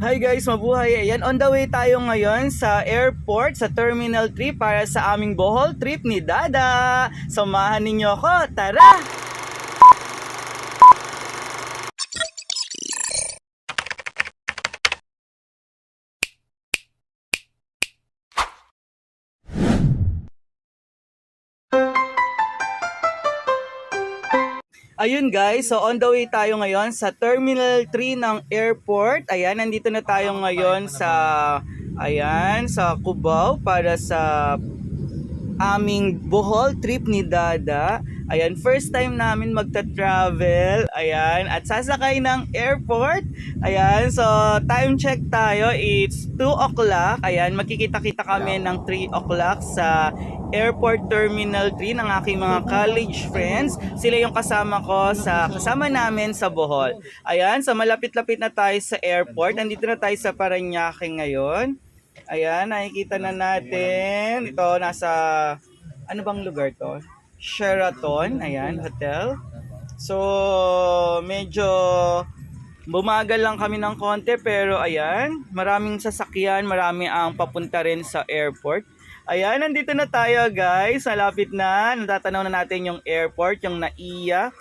Hi guys, mabuhay. Ayan, on the way tayo ngayon sa airport, sa Terminal 3 para sa aming Bohol trip ni Dada. Samahan ninyo ako, tara! Ayun guys, so on the way tayo ngayon sa Terminal 3 ng airport. Ayan, nandito na tayo ngayon sa Cubao para sa aming Bohol trip ni Dada. Ayan, first time namin magta-travel. Ayan, at sasakay ng airport. Ayan, so time check tayo. It's 2 o'clock. Ayan, magkikita-kita kami ng 3 o'clock sa Airport Terminal 3 ng aking mga college friends. Sila yung kasama namin sa Bohol. Ayan, so malapit-lapit na tayo sa airport. Nandito na tayo sa Parañaque ngayon. Ayan, nakikita na natin. Ito, ano bang lugar to? Sheraton, ayan, hotel. So, medyo bumagal lang kami ng konti pero ayan, maraming sasakyan, marami ang papunta rin sa airport. Ayan, nandito na tayo guys, malapit na. Natatanaw na natin yung airport, yung NAIA.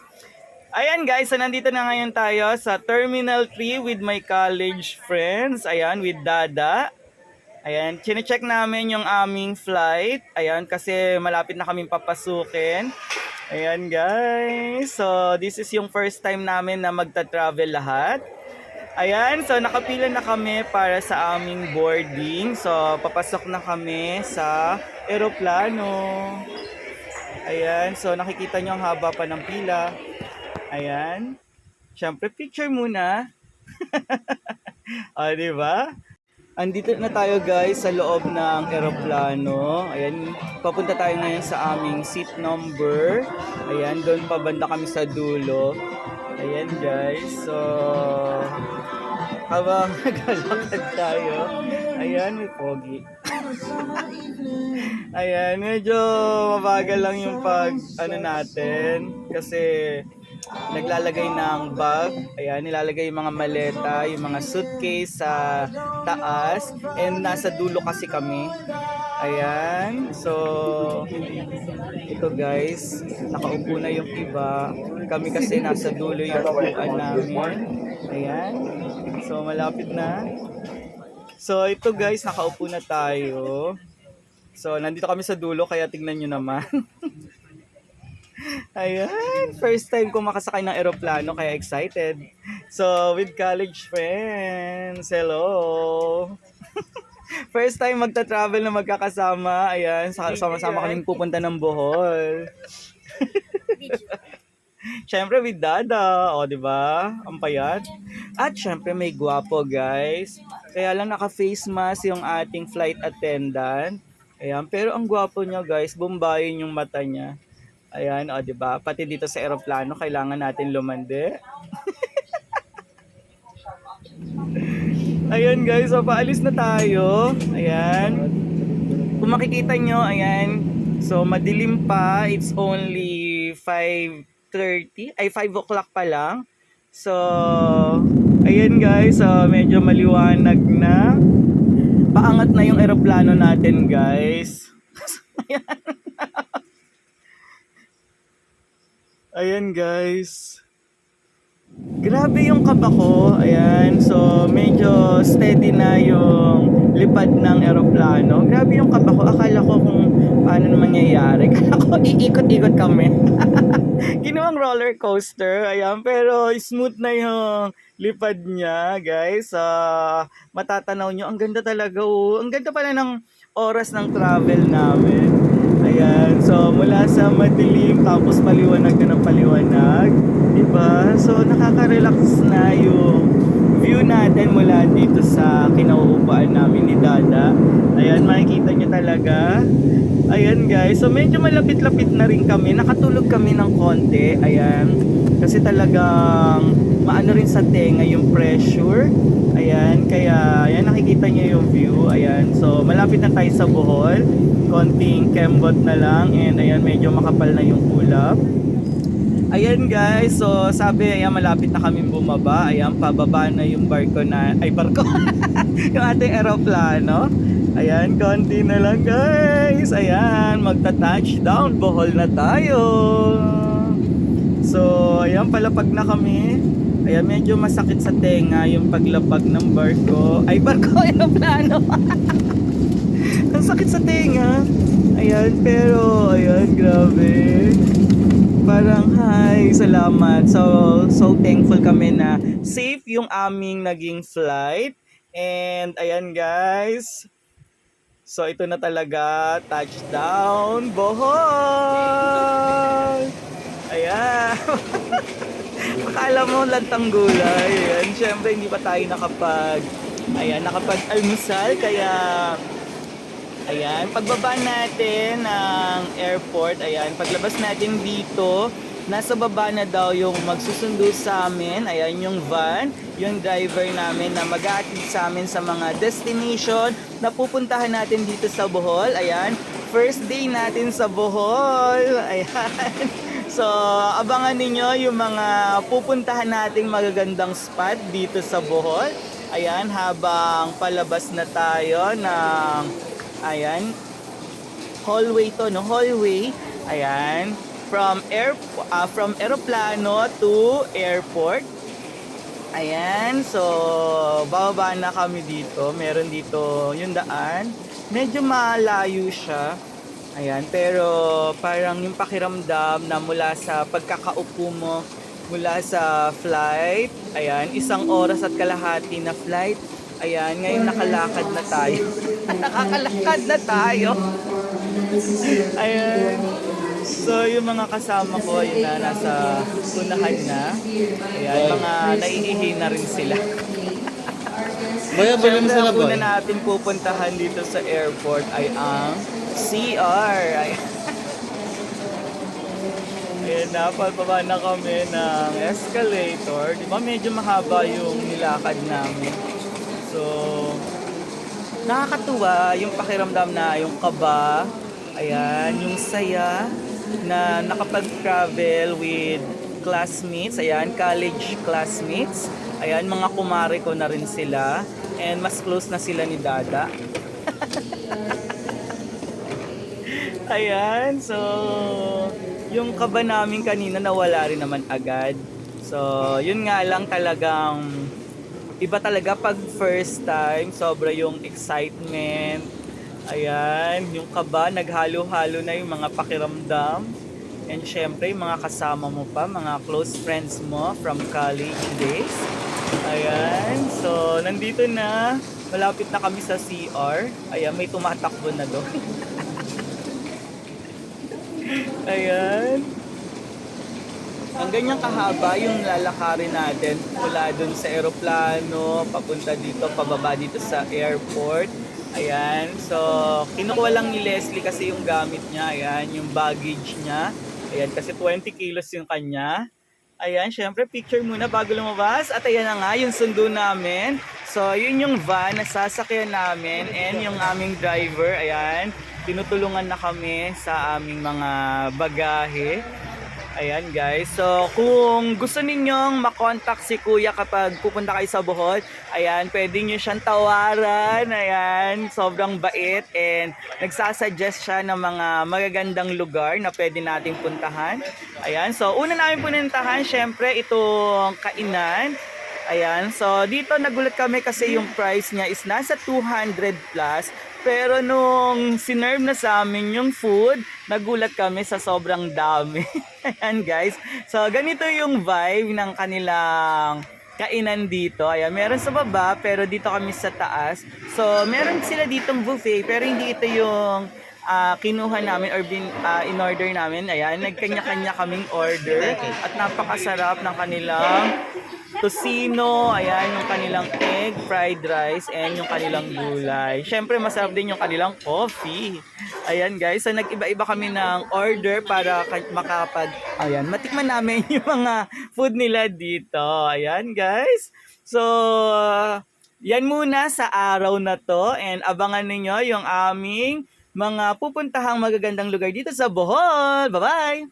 Ayan guys, so nandito na ngayon tayo sa Terminal 3 with my college friends. Ayan, with Dada. Ayan, chine-check namin yung aming flight. Ayan, kasi malapit na kaming papasukin. Ayan guys, so this is yung first time namin na magta-travel lahat. Ayan, so nakapila na kami para sa aming boarding. So papasok na kami sa eroplano. Ayan, so nakikita nyo ang haba pa ng pila. Ayan, syempre picture muna. O, diba? Andito na tayo guys sa loob ng eroplano. Ayan, papunta tayo ngayon sa aming seat number. Ayan, doon pa banda kami sa dulo. Ayan guys, so habang naglalakad tayo, ayan, may pogi. Ayan, medyo mabagal lang yung natin kasi naglalagay ng bag. Ayan, nilalagay yung mga maleta, yung mga suitcase sa taas. And nasa dulo kasi kami. Ayan, so ito guys, nakaupo na yung iba. Kami kasi nasa dulo yung upuan namin. Ayan, so malapit na. So ito guys, nakaupo na tayo. So nandito kami sa dulo kaya tingnan nyo naman. Ayan, first time ko makasakay ng eroplano kaya excited. So, with college friends, hello! First time magta-travel na magkakasama. Ayan, sama-sama kaming pupunta ng Bohol. Syempre with Dada, o di ba? Ang payat. At syempre may gwapo, guys. Kaya lang naka-face mask yung ating flight attendant. Ayan, pero ang gwapo niya, guys, bumbayin yung mata niya. Ayan, o diba? Pati dito sa eroplano, kailangan natin lumande. Ayan guys, so paalis na tayo. Ayan. Kung makikita nyo, ayan. So madilim pa. It's only 5:30. Ay, 5 o'clock pa lang. So, ayan guys. So, medyo maliwanag na. Paangat na yung eroplano natin guys. Ayan. Ayan guys. Grabe yung kaba ko. Ayan. So medyo steady na yung lipad ng eroplano. Grabe yung kaba ko. Akala ko kung paano na mangyayari. Akala ko iikot-ikot kami. Ginawang roller coaster. Ayan. Pero smooth na yung lipad niya guys. Matatanaw nyo. Ang ganda talaga. Oh. Ang ganda pala ng oras ng travel namin. Ayan, so mula sa madilim tapos paliwanag na ng paliwanag, diba? So nakaka-relax na yung view natin mula dito sa kinauupuan namin ni Dada. Ayan, makikita nyo talaga. Ayan guys, so medyo malapit-lapit na rin kami. Nakatulog kami ng konti. Ayan, kasi talagang maano rin sa tenga yung pressure. Ayan, kaya ayan, nakikita nyo yung view. Ayan, so malapit na tayo sa Bohol. Konting kembot na lang and ayan, medyo makapal na yung ulap. Ayan guys, so sabi, ayan, malapit na kami bumaba. Ayan, pababa na yung barko na, ay barko, yung ating eroplano. Ayan, konti na lang guys. Ayan, magta-touchdown, Bohol na tayo. So, ayan, palapag na kami. Ayan, medyo masakit sa tenga yung paglapag ng barko. Ay, barko, eroplano. Ang sakit sa tenga. Ayan, pero, ayan, grabe. Parang, hi, salamat. So thankful kami na safe yung aming naging flight. And, ayan, guys. So, ito na talaga, touchdown, Bohol! Ayan. Akala mo lantang gulay. Ayan, syempre hindi pa tayo nakapag-almusal. Kaya, ayan, pagbaba natin ng airport, ayan, paglabas natin dito, nasa baba na daw yung magsusundo sa amin. Ayan, yung van, yung driver namin na mag-aatid sa amin sa mga destination na pupuntahan natin dito sa Bohol. Ayan, first day natin sa Bohol. Ayan. So, abangan ninyo yung mga pupuntahan nating magagandang spot dito sa Bohol. Ayan, habang palabas na tayo ng, ayan, hallway to, no? Hallway. Ayan, from eroplano to airport. Ayan, so bababa na kami dito. Meron dito yung daan. Medyo malayo siya. Ayan, pero parang yung pakiramdam na mula sa pagkakaupo mo, mula sa flight, ayan, 1 oras at kalahati na flight. Ayan, ngayon nakalakad na tayo. Nakakalakad na tayo. Ayan. So, yung mga kasama ko, yun na, nasa unahan na. Ayan, mga naiihi na rin sila. Boy, balik mo Siyempre, sila, ang boy. una natin pupuntahan dito sa airport ay ang CR. Ayan na, pababa na kami ng escalator. Di ba medyo mahaba yung nilakad namin. So, nakakatuwa yung pakiramdam na yung kaba, ayan, yung saya na nakapag-travel with classmates, ayan, college classmates. Ayan, mga kumare ko na rin sila. And mas close na sila ni Dada. Ayan, so yung kaba namin kanina nawala rin naman agad. So, yun nga lang, talagang iba talaga pag first time, sobra yung excitement. Ayan, yung kaba, naghalo-halo na yung mga pakiramdam. And syempre, yung mga kasama mo pa, mga close friends mo from college days. Ayan, so nandito na, malapit na kami sa CR. Ayan, may tumatakbo na doon. Ayan. Ang ganyang kahaba yung lalakarin natin mula dun sa eroplano, papunta dito, pababa dito sa airport. Ayan, so kinukuha lang ni Leslie kasi yung gamit niya, ayan, yung baggage niya. Ayan, kasi 20 kilos yung kanya. Ayan, syempre picture muna bago lumabas. At ayan na nga, yung sundo namin. So, yun yung van na sasakyan namin and yung aming driver. Ayan, tinutulungan na kami sa aming mga bagahe. Ayan guys, so kung gusto ninyong makontak si Kuya kapag pupunta kayo sa Bohol, ayan, pwede nyo siyang tawaran. Ayan, sobrang bait and nagsasuggest siya ng mga magagandang lugar na pwede nating puntahan. Ayan, so una namin puntahan, syempre itong kainan. Ayan, so dito nagulat kami kasi yung price niya is nasa 200 plus. Pero nung sinerve na sa amin yung food, nagulat kami sa sobrang dami. Ayan guys, so ganito yung vibe ng kanilang kainan dito. Ayan, meron sa baba pero dito kami sa taas. So meron sila ditong buffet pero hindi ito yung kinuha namin or in-order namin. Ayan, nagkanya-kanya kaming order at napakasarap ng kanilang tocino, ayan, yung kanilang egg, fried rice, and yung kanilang gulay. Syempre, masarap din yung kanilang coffee. Ayan guys, so nag-iba-iba kami ng order para matikman namin yung mga food nila dito. Ayan guys. So, yan muna sa araw na to and abangan ninyo yung aming mga pupuntahang magagandang lugar dito sa Bohol. Bye-bye!